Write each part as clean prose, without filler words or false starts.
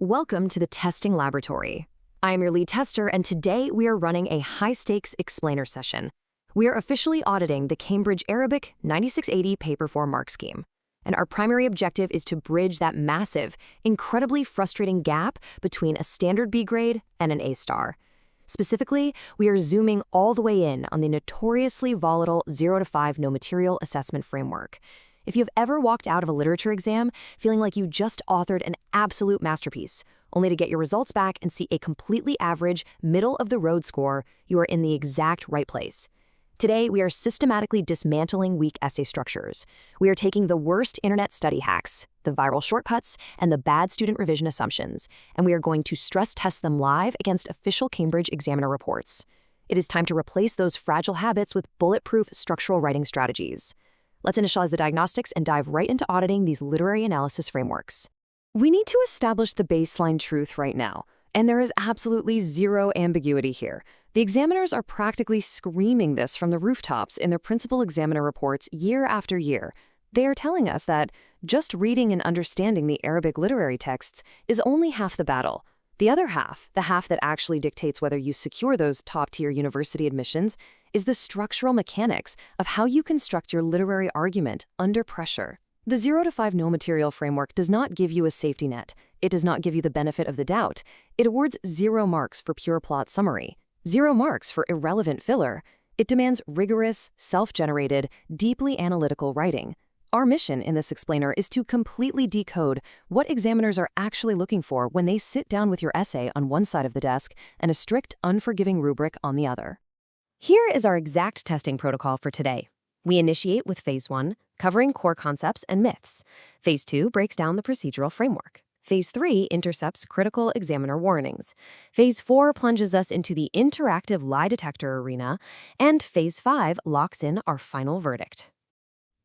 Welcome to the testing laboratory. I am your lead tester, and today we are running a high-stakes explainer session. We are officially auditing the Cambridge Arabic 9680 Paper 4 mark scheme. And our primary objective is to bridge that massive, incredibly frustrating gap between a standard B grade and an A star. Specifically, we are zooming all the way in on the notoriously volatile 0 to 5 no material assessment framework. If you've ever walked out of a literature exam feeling like you just authored an absolute masterpiece, only to get your results back and see a completely average, middle-of-the-road score, you are in the exact right place. Today, we are systematically dismantling weak essay structures. We are taking the worst internet study hacks, the viral shortcuts, and the bad student revision assumptions, and we are going to stress test them live against official Cambridge Examiner reports. It is time to replace those fragile habits with bulletproof structural writing strategies. Let's initialize the diagnostics and dive right into auditing these literary analysis frameworks. We need to establish the baseline truth right now, and there is absolutely zero ambiguity here. The examiners are practically screaming this from the rooftops in their principal examiner reports year after year. They are telling us that just reading and understanding the Arabic literary texts is only half the battle. The other half, the half that actually dictates whether you secure those top-tier university admissions, is the structural mechanics of how you construct your literary argument under pressure. The 0 to 5 no material framework does not give you a safety net. It does not give you the benefit of the doubt. It awards 0 marks for pure plot summary, 0 marks for irrelevant filler. It demands rigorous, self-generated, deeply analytical writing. Our mission in this explainer is to completely decode what examiners are actually looking for when they sit down with your essay on one side of the desk and a strict, unforgiving rubric on the other. Here is our exact testing protocol for today. We initiate with Phase 1, covering core concepts and myths. Phase 2 breaks down the procedural framework. Phase 3 intercepts critical examiner warnings. Phase 4 plunges us into the interactive lie detector arena. And Phase 5 locks in our final verdict.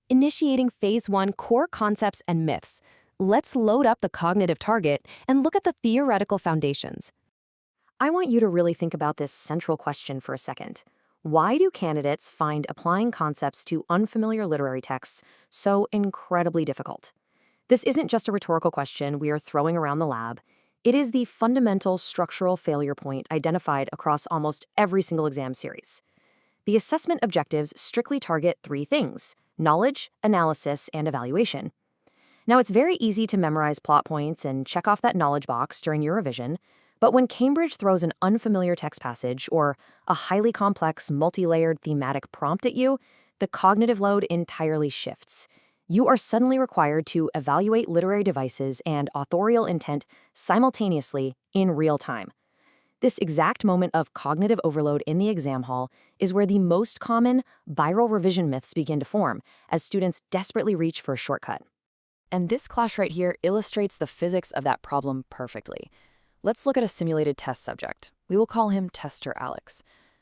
Initiating Phase 1 core concepts and myths. Let's load up the cognitive target and look at the theoretical foundations. I want you to really think about this central question for a second. Why do candidates find applying concepts to unfamiliar literary texts so incredibly difficult? This isn't just a rhetorical question we are throwing around the lab. It is the fundamental structural failure point identified across almost every single exam series. The assessment objectives strictly target 3 things: knowledge, analysis, and evaluation. Now, it's very easy to memorize plot points and check off that knowledge box during your revision, but when Cambridge throws an unfamiliar text passage or a highly complex, multi-layered thematic prompt at you, the cognitive load entirely shifts. You are suddenly required to evaluate literary devices and authorial intent simultaneously in real time. This exact moment of cognitive overload in the exam hall is where the most common viral revision myths begin to form as students desperately reach for a shortcut. And this clash right here illustrates the physics of that problem perfectly. Let's look at a simulated test subject. We will call him Tester Alex.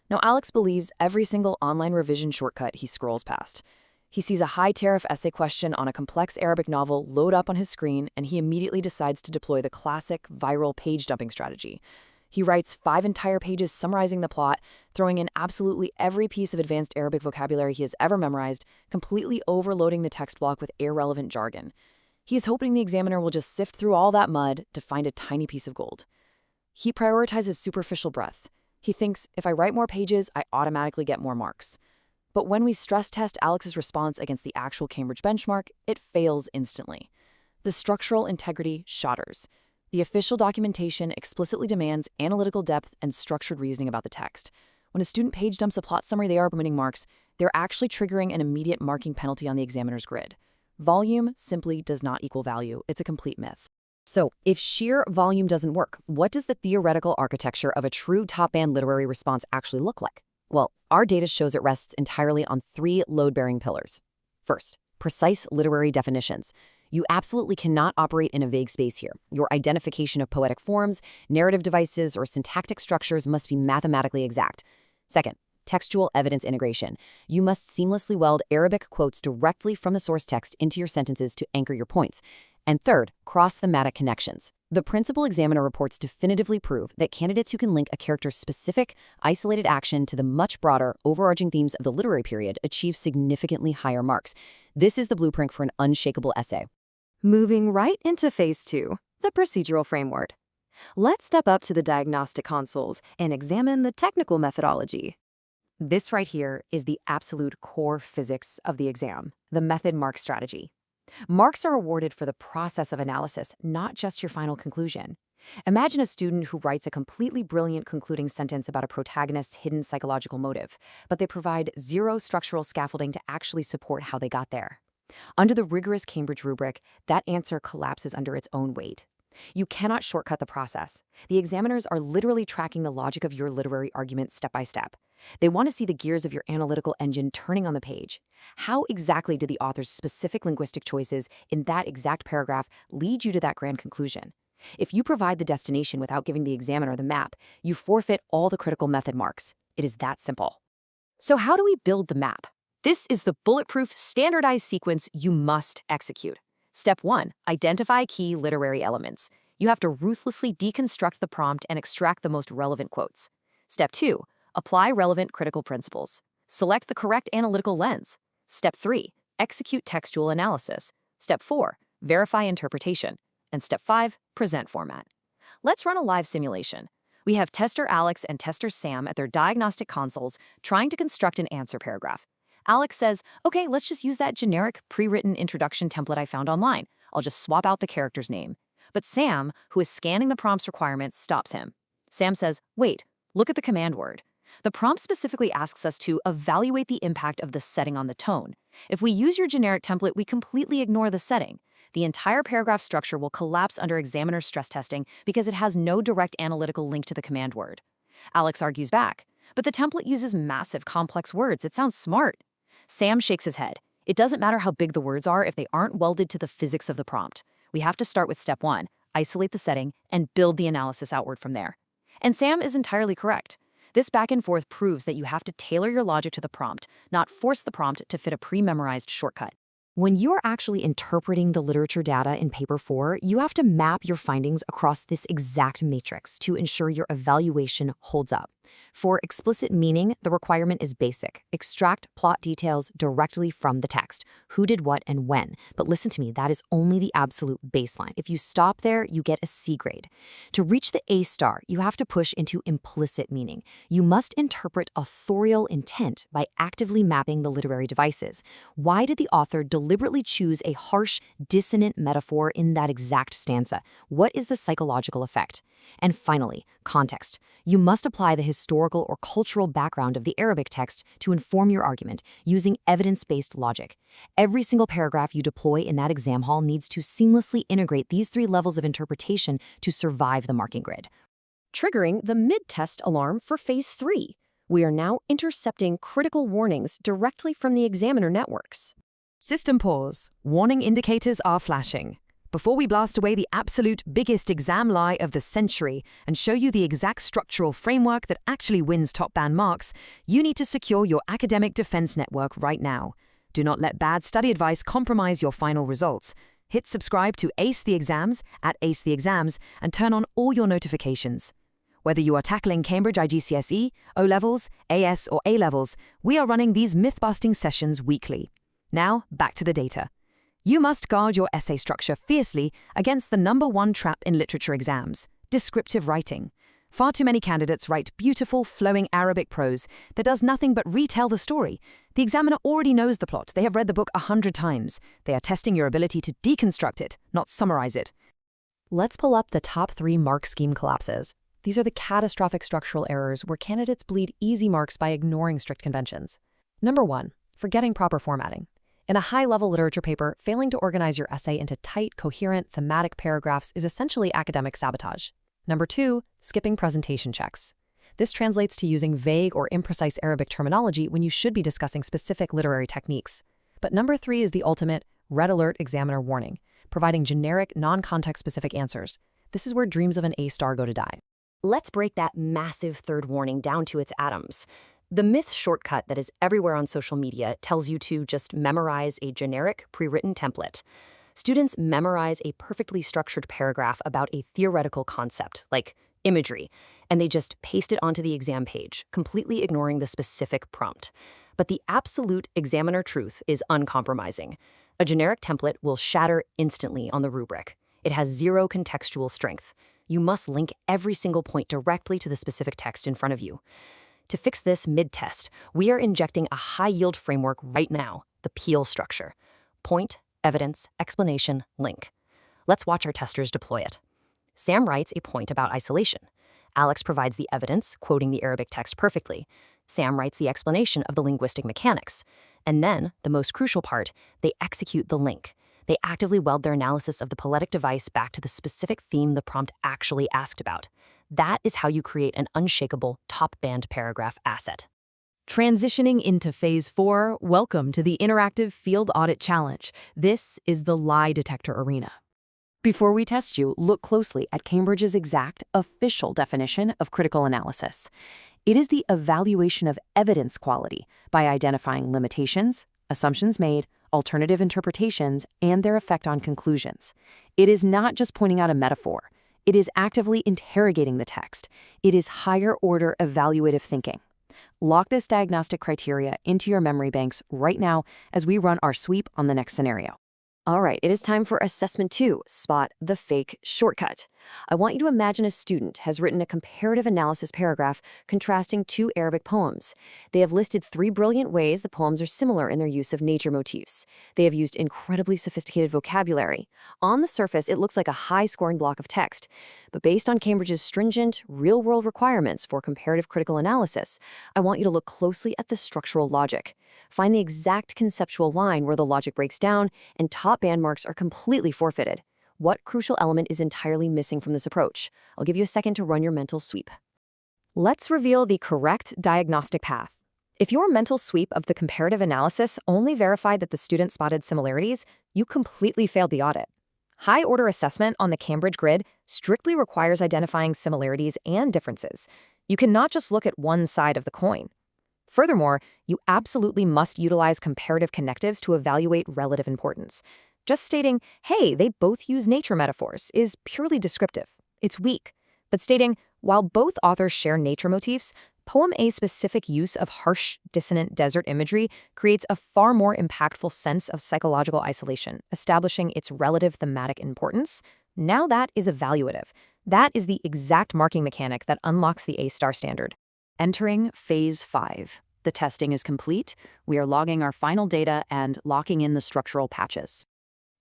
Now, Alex believes every single online revision shortcut he scrolls past. He sees a high-tariff essay question on a complex Arabic novel load up on his screen, and he immediately decides to deploy the classic viral page-dumping strategy. He writes 5 entire pages summarizing the plot, throwing in absolutely every piece of advanced Arabic vocabulary he has ever memorized, completely overloading the text block with irrelevant jargon. He is hoping the examiner will just sift through all that mud to find a tiny piece of gold. He prioritizes superficial breadth. He thinks, if I write more pages, I automatically get more marks. But when we stress test Alex's response against the actual Cambridge benchmark, it fails instantly. The structural integrity shatters. The official documentation explicitly demands analytical depth and structured reasoning about the text. When a student page dumps a plot summary they are omitting marks, they're actually triggering an immediate marking penalty on the examiner's grid. Volume simply does not equal value. It's a complete myth. So, if sheer volume doesn't work, what does the theoretical architecture of a true top-band literary response actually look like? Well, our data shows it rests entirely on 3 load-bearing pillars. First, precise literary definitions. You absolutely cannot operate in a vague space here. Your identification of poetic forms, narrative devices, or syntactic structures must be mathematically exact. Second, textual evidence integration. You must seamlessly weld Arabic quotes directly from the source text into your sentences to anchor your points. And third, cross-thematic connections. The principal examiner reports definitively prove that candidates who can link a character's specific, isolated action to the much broader, overarching themes of the literary period achieve significantly higher marks. This is the blueprint for an unshakable essay. Moving right into Phase 2, the procedural framework. Let's step up to the diagnostic consoles and examine the technical methodology. This right here is the absolute core physics of the exam, the method mark strategy. Marks are awarded for the process of analysis, not just your final conclusion. Imagine a student who writes a completely brilliant concluding sentence about a protagonist's hidden psychological motive, but they provide zero structural scaffolding to actually support how they got there. Under the rigorous Cambridge rubric, that answer collapses under its own weight. You cannot shortcut the process. The examiners are literally tracking the logic of your literary argument step by step. They want to see the gears of your analytical engine turning on the page. How exactly did the author's specific linguistic choices in that exact paragraph lead you to that grand conclusion? If you provide the destination without giving the examiner the map, you forfeit all the critical method marks. It is that simple. So how do we build the map? This is the bulletproof, standardized sequence you must execute. Step 1. Identify key literary elements. You have to ruthlessly deconstruct the prompt and extract the most relevant quotes. Step 2. Apply relevant critical principles. Select the correct analytical lens. Step 3. Execute textual analysis. Step 4. Verify interpretation. And Step 5. Present format. Let's run a live simulation. We have tester Alex and tester Sam at their diagnostic consoles trying to construct an answer paragraph. Alex says, okay, let's just use that generic pre-written introduction template I found online. I'll just swap out the character's name. But Sam, who is scanning the prompt's requirements, stops him. Sam says, wait, look at the command word. The prompt specifically asks us to evaluate the impact of the setting on the tone. If we use your generic template, we completely ignore the setting. The entire paragraph structure will collapse under examiner stress testing because it has no direct analytical link to the command word. Alex argues back, but the template uses massive, complex words. It sounds smart. Sam shakes his head. It doesn't matter how big the words are if they aren't welded to the physics of the prompt. We have to start with step 1, isolate the setting, and build the analysis outward from there. And Sam is entirely correct. This back and forth proves that you have to tailor your logic to the prompt, not force the prompt to fit a pre-memorized shortcut. When you're actually interpreting the literature data in paper 4, you have to map your findings across this exact matrix to ensure your evaluation holds up. For explicit meaning, the requirement is basic. Extract plot details directly from the text. Who did what and when. But listen to me, that is only the absolute baseline. If you stop there, you get a C grade. To reach the A star, you have to push into implicit meaning. You must interpret authorial intent by actively mapping the literary devices. Why did the author deliberately choose a harsh, dissonant metaphor in that exact stanza? What is the psychological effect? And finally, context. You must apply the historical or cultural background of the Arabic text to inform your argument using evidence-based logic. Every single paragraph you deploy in that exam hall needs to seamlessly integrate these 3 levels of interpretation to survive the marking grid. Triggering the mid-test alarm for Phase 3. We are now intercepting critical warnings directly from the examiner networks. System pause. Warning indicators are flashing. Before we blast away the absolute biggest exam lie of the century and show you the exact structural framework that actually wins top band marks, you need to secure your academic defense network right now. Do not let bad study advice compromise your final results. Hit subscribe to Ace the Exams at Ace the Exams and turn on all your notifications. Whether you are tackling Cambridge IGCSE, O-Levels, AS or A-Levels, we are running these myth-busting sessions weekly. Now, back to the data. You must guard your essay structure fiercely against the #1 trap in literature exams, descriptive writing. Far too many candidates write beautiful, flowing Arabic prose that does nothing but retell the story. The examiner already knows the plot. They have read the book 100 times. They are testing your ability to deconstruct it, not summarize it. Let's pull up the top 3 mark scheme collapses. These are the catastrophic structural errors where candidates bleed easy marks by ignoring strict conventions. Number 1, forgetting proper formatting. In a high-level literature paper, failing to organize your essay into tight, coherent, thematic paragraphs is essentially academic sabotage. Number 2, skipping presentation checks. This translates to using vague or imprecise Arabic terminology when you should be discussing specific literary techniques. But number 3 is the ultimate red alert examiner warning, providing generic, non-context-specific answers. This is where dreams of an A-star go to die. Let's break that massive third warning down to its atoms. The myth shortcut that is everywhere on social media tells you to just memorize a generic, pre-written template. Students memorize a perfectly structured paragraph about a theoretical concept, like imagery, and they just paste it onto the exam page, completely ignoring the specific prompt. But the absolute examiner truth is uncompromising. A generic template will shatter instantly on the rubric. It has zero contextual strength. You must link every single point directly to the specific text in front of you. To fix this mid-test, we are injecting a high-yield framework right now, the PEAL structure. Point, evidence, explanation, link. Let's watch our testers deploy it. Sam writes a point about isolation. Alex provides the evidence, quoting the Arabic text perfectly. Sam writes the explanation of the linguistic mechanics. And then, the most crucial part, they execute the link. They actively weld their analysis of the poetic device back to the specific theme the prompt actually asked about. That is how you create an unshakable top-band paragraph asset. Transitioning into Phase 4, welcome to the Interactive Field Audit Challenge. This is the lie detector arena. Before we test you, look closely at Cambridge's exact official definition of critical analysis. It is the evaluation of evidence quality by identifying limitations, assumptions made, alternative interpretations, and their effect on conclusions. It is not just pointing out a metaphor. It is actively interrogating the text. It is higher-order evaluative thinking. Lock this diagnostic criteria into your memory banks right now as we run our sweep on the next scenario. All right, it is time for Assessment 2, Spot the Fake Shortcut. I want you to imagine a student has written a comparative analysis paragraph contrasting two Arabic poems. They have listed 3 brilliant ways the poems are similar in their use of nature motifs. They have used incredibly sophisticated vocabulary. On the surface, it looks like a high-scoring block of text. But based on Cambridge's stringent, real-world requirements for comparative critical analysis, I want you to look closely at the structural logic. Find the exact conceptual line where the logic breaks down and top band marks are completely forfeited. What crucial element is entirely missing from this approach? I'll give you a second to run your mental sweep. Let's reveal the correct diagnostic path. If your mental sweep of the comparative analysis only verified that the student spotted similarities, you completely failed the audit. High-order assessment on the Cambridge grid strictly requires identifying similarities and differences. You cannot just look at one side of the coin. Furthermore, you absolutely must utilize comparative connectives to evaluate relative importance. Just stating, hey, they both use nature metaphors, is purely descriptive. It's weak. But stating, while both authors share nature motifs, Poem A's specific use of harsh, dissonant desert imagery creates a far more impactful sense of psychological isolation, establishing its relative thematic importance. Now that is evaluative. That is the exact marking mechanic that unlocks the A-star standard. Entering Phase 5. The testing is complete. We are logging our final data and locking in the structural patches.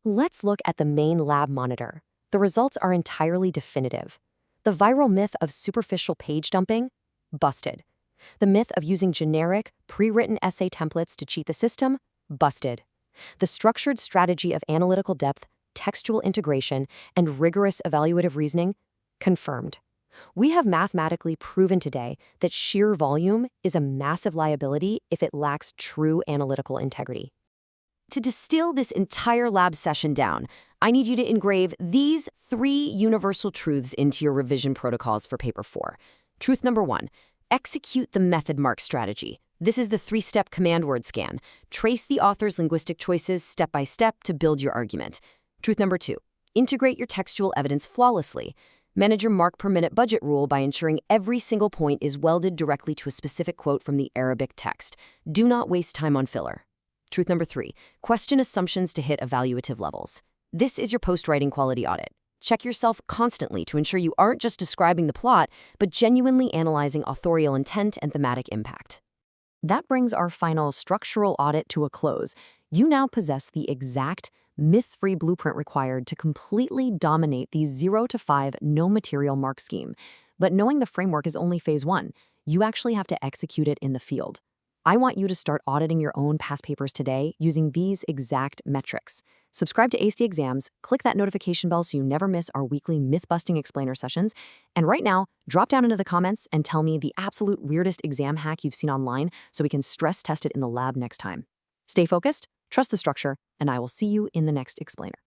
Let's look at the main lab monitor. The results are entirely definitive. The viral myth of superficial page dumping? Busted. The myth of using generic, pre-written essay templates to cheat the system? Busted. The structured strategy of analytical depth, textual integration, and rigorous evaluative reasoning? Confirmed. We have mathematically proven today that sheer volume is a massive liability if it lacks true analytical integrity. To distill this entire lab session down, I need you to engrave these 3 universal truths into your revision protocols for Paper 4. Truth number 1, execute the method mark strategy. This is the 3-step command word scan. Trace the author's linguistic choices step by step to build your argument. Truth number 2, integrate your textual evidence flawlessly. Manage your mark per minute budget rule by ensuring every single point is welded directly to a specific quote from the Arabic text. Do not waste time on filler. Truth number 3, question assumptions to hit evaluative levels. This is your post-writing quality audit. Check yourself constantly to ensure you aren't just describing the plot, but genuinely analyzing authorial intent and thematic impact. That brings our final structural audit to a close. You now possess the exact, myth-free blueprint required to completely dominate the 0 to 5 no-material mark scheme. But knowing the framework is only Phase 1, you actually have to execute it in the field. I want you to start auditing your own past papers today using these exact metrics. Subscribe to ASTE Exams, click that notification bell so you never miss our weekly myth-busting explainer sessions, and right now, drop down into the comments and tell me the absolute weirdest exam hack you've seen online so we can stress test it in the lab next time. Stay focused, trust the structure, and I will see you in the next explainer.